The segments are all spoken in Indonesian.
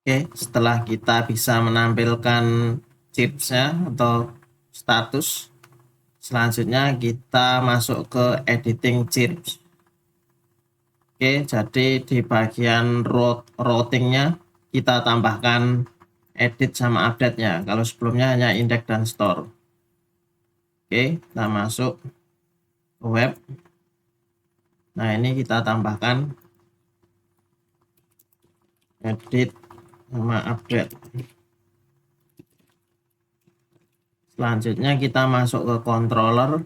Oke, setelah kita bisa menampilkan chipsnya atau status, selanjutnya kita masuk ke editing chips. Oke, jadi di bagian routingnya kita tambahkan edit sama update-nya. Kalau sebelumnya hanya index dan store. Oke, kita masuk ke web. Nah, ini kita tambahkan edit sama update. Selanjutnya kita masuk ke controller.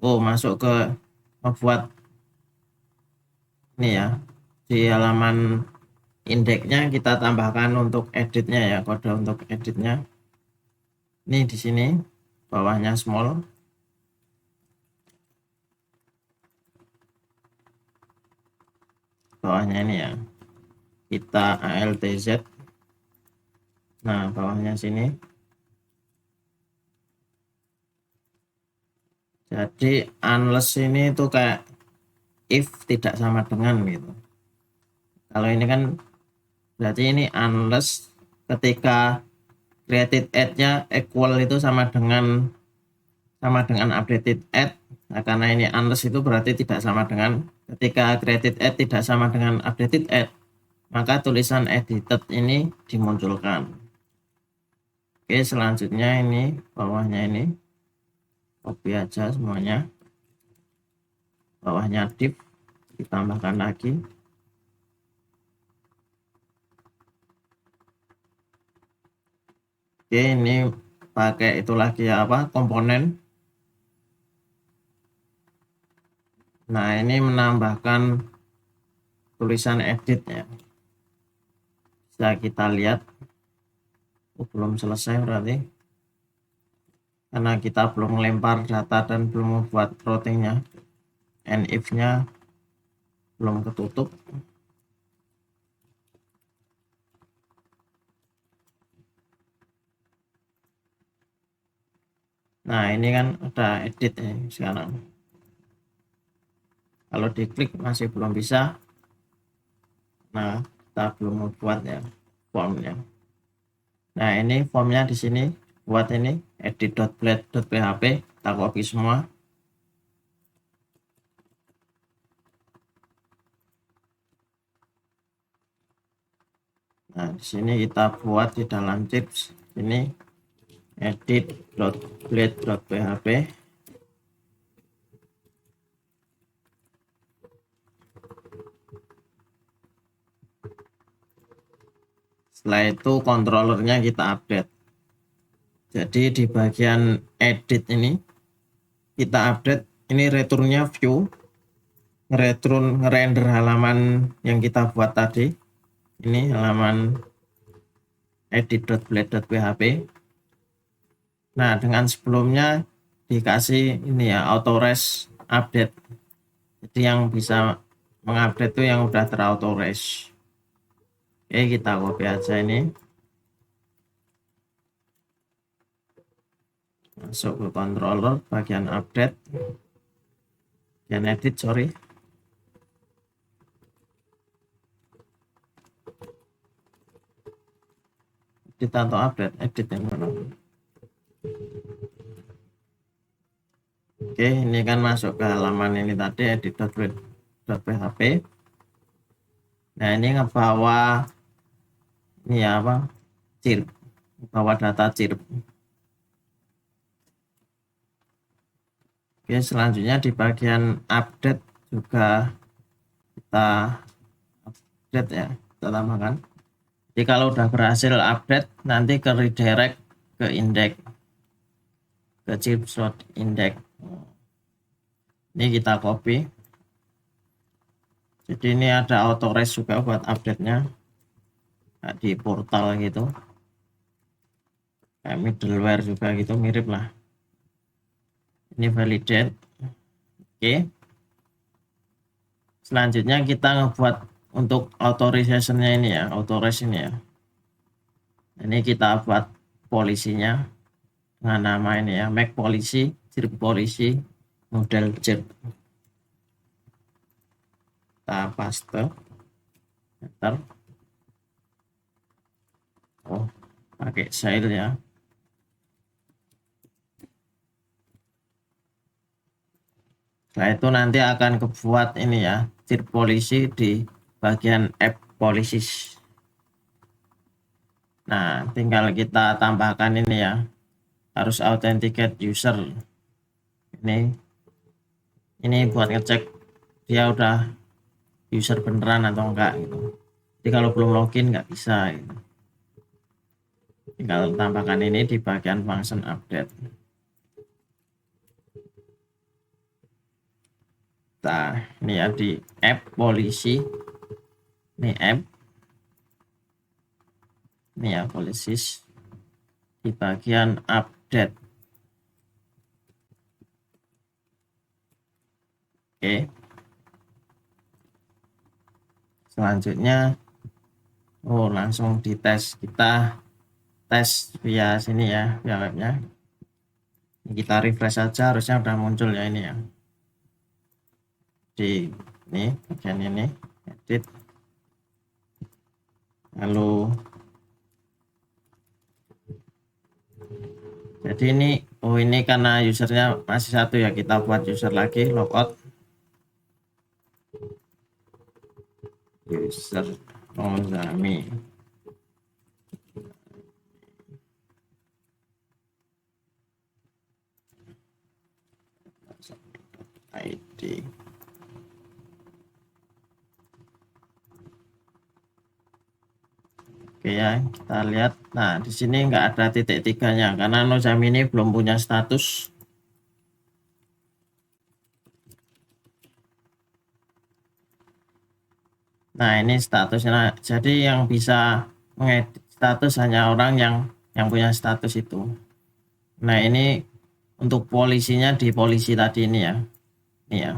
Masuk ke membuat ini ya. Di halaman indeksnya kita tambahkan untuk editnya ya, kode untuk editnya. Ini di sini bawahnya small. Bawahnya ini ya. Kita ALTZ. Nah, bawahnya sini. Jadi unless ini tuh kayak if tidak sama dengan gitu. Kalau ini kan berarti ini unless ketika created add-nya equal itu sama dengan updated add. Nah, karena ini unless itu berarti tidak sama dengan ketika created add tidak sama dengan updated add, maka tulisan edited ini dimunculkan. Oke, selanjutnya ini bawahnya ini copy aja semuanya. Bawahnya div ditambahkan lagi. Oke, ini pakai itu lagi apa, komponen. Nah, ini menambahkan tulisan edit ya. Bisa kita lihat. Belum selesai berarti. Karena kita belum melempar data dan belum membuat routingnya. And if-nya belum ketutup. Nah, ini kan ada edit ya sekarang. Kalau diklik masih belum bisa. Nah, kita belum membuat ya formnya. Nah, ini formnya di sini buat ini edit.blade.php, kita copy semua. Nah, di sini kita buat di dalam chips ini edit.blade.php. Setelah itu controllernya kita update. Jadi di bagian edit ini kita update, ini returnnya view, ngerender halaman yang kita buat tadi. Ini halaman edit.blade.php. Nah, dengan sebelumnya dikasih ini ya, auto res update. Jadi yang bisa mengupdate itu yang udah terauto res. Oke, kita copy aja ini. Masuk ke controller, bagian update. Bagian edit, sorry. Edit atau update? Edit yang mana? Oke, ini kan masuk ke halaman ini tadi edit.php. Nah, ini ngebawa ini ya apa? Chirp. Bawa data chirp. Oke, selanjutnya di bagian update juga kita update ya, kita tambahkan. Jadi kalau udah berhasil update, nanti ke redirect ke index, ke chips.index. Ini kita copy. Jadi ini ada auto res juga buat update-nya di portal gitu, kayak middleware juga gitu, mirip lah. Ini validate. Oke, selanjutnya kita ngebuat untuk authorization-nya ini ya, authorize ini ya. Ini kita buat polisinya dengan nama ini ya, make policy, chirp policy, model chirp. Kita paste, enter. pakai Zail ya. Setelah itu nanti akan kebuat ini ya, chip polisi di bagian app policies. Nah, tinggal kita tambahkan ini ya, harus authenticate user. Ini buat ngecek dia udah user beneran atau enggak gitu. Jadi kalau belum login nggak bisa gitu. Tinggal tambahkan ini di bagian function update. Nah, ini ya di app polisi. Ini app. Ini ya policies di bagian update. Oke. Selanjutnya langsung dites, kita tes via sini ya, via webnya. Kita refresh saja, harusnya udah muncul ya ini ya, di ini bagian ini edit, lalu jadi ini karena usernya masih satu ya, kita buat user lagi, logout user Ozami. ID. Oke ya, kita lihat. Nah, di sini nggak ada titik tiganya karena Nozami ini belum punya status. Nah, ini statusnya. Jadi yang bisa mengedit status hanya orang yang punya status itu. Nah, ini untuk polisinya di polisi tadi ini ya. Ini ya.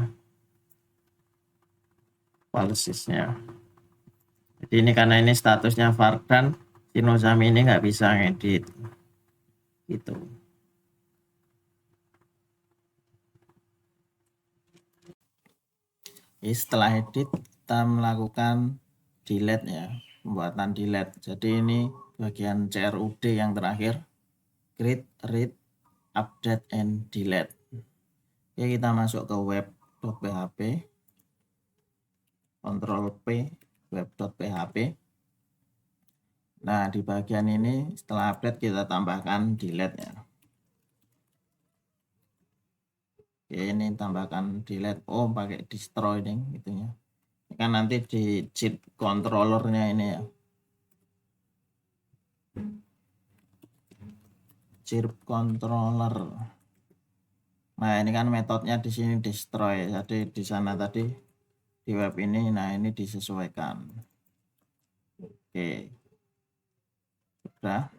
Polisisnya. Jadi ini karena ini statusnya Fardan, si Nozami ini nggak bisa ngedit. Gitu. Jadi setelah edit kita melakukan delete ya, pembuatan delete. Jadi ini bagian CRUD yang terakhir, create, read, update, and delete. Oke, kita masuk ke web.php, Ctrl P, web.php. Nah, di bagian ini setelah update kita tambahkan delete ya. Oke, ini tambahkan delete, pakai destroy nih gitu ya. Ini kan nanti di chip controllernya ini ya, chip controller. Nah, ini kan metodenya di sini destroy. Jadi di sana tadi di web ini, nah ini disesuaikan. Oke. Sudah.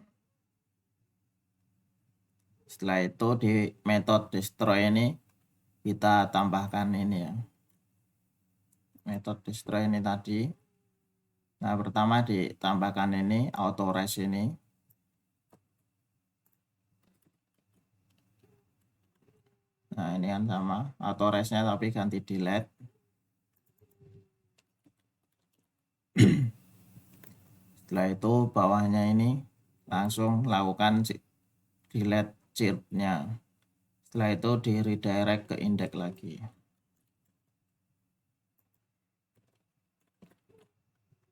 Setelah itu di metode destroy ini kita tambahkan ini ya. Metode destroy ini tadi. Nah, pertama ditambahkan ini auto res ini. Nah, ini kan sama auto resnya tapi ganti delete. Setelah itu bawahnya ini langsung lakukan delete chipnya. Setelah itu di redirect ke index lagi.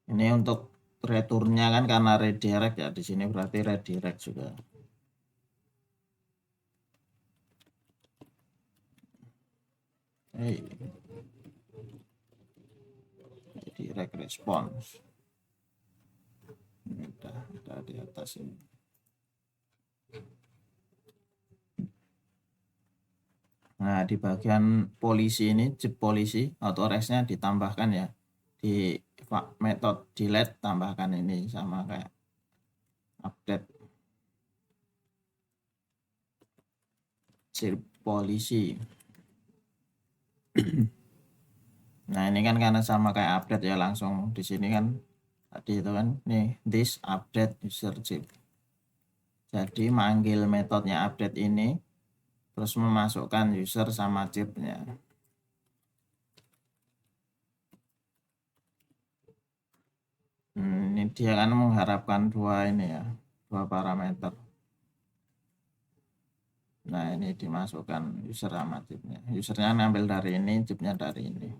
Ini untuk returnnya kan karena redirect ya, di sini berarti redirect juga. Redirect response. Ini udah di atas ini. Nah, di bagian polisi ini, chip polisi, auto resnya ditambahkan ya. Di metode delete tambahkan ini sama kayak update chip polisi. Nah, ini kan karena sama kayak update ya, langsung di sini kan tadi itu kan nih this update user chip. Jadi manggil metodenya update ini terus memasukkan user sama chipnya. Ini dia kan mengharapkan dua ini ya, dua parameter. Nah, ini dimasukkan user sama chipnya. Usernya ngambil dari ini, chipnya dari ini.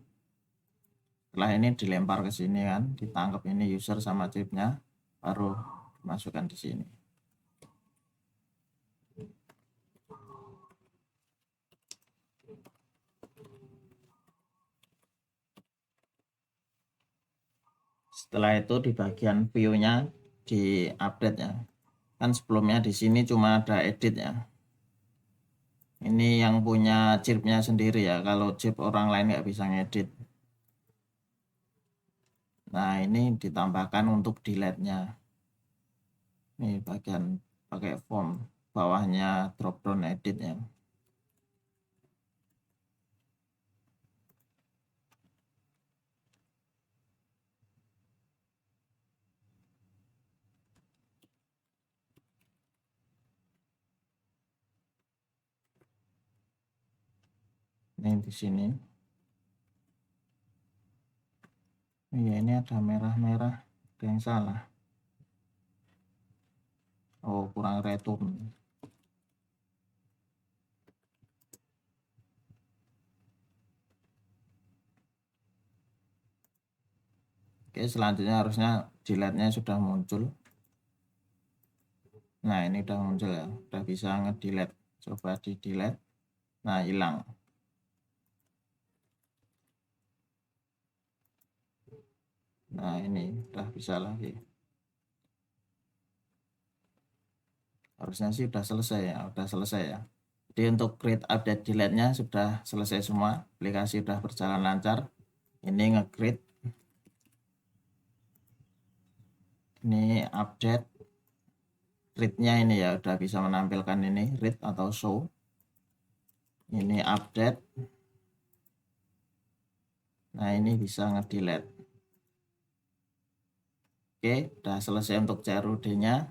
Setelah ini dilempar ke sini kan, ditangkap ini user sama chipnya, baru dimasukkan di sini. Setelah itu di bagian view-nya di update ya. Kan sebelumnya di sini cuma ada edit ya. Ini yang punya chipnya sendiri ya. Kalau chip orang lain nggak bisa ngedit. Nah, ini ditambahkan untuk delete-nya. Ini bagian pakai form, bawahnya drop down edit ya. Ini di sini. Iya, ini ada merah-merah, ada yang salah. Oh, kurang return. Oke, selanjutnya harusnya delete-nya sudah muncul. Nah, ini udah muncul ya, udah bisa ngedelete. Coba di delete. Nah, hilang. Nah, ini udah bisa lagi. Harusnya sih udah selesai ya, udah selesai ya. Jadi untuk create update delete-nya sudah selesai semua, aplikasi sudah berjalan lancar. Ini nge-create, ini update, read-nya ini ya udah bisa menampilkan ini read atau show. Ini update. Nah, ini bisa nge-delete. Oke, udah selesai untuk CRUD-nya.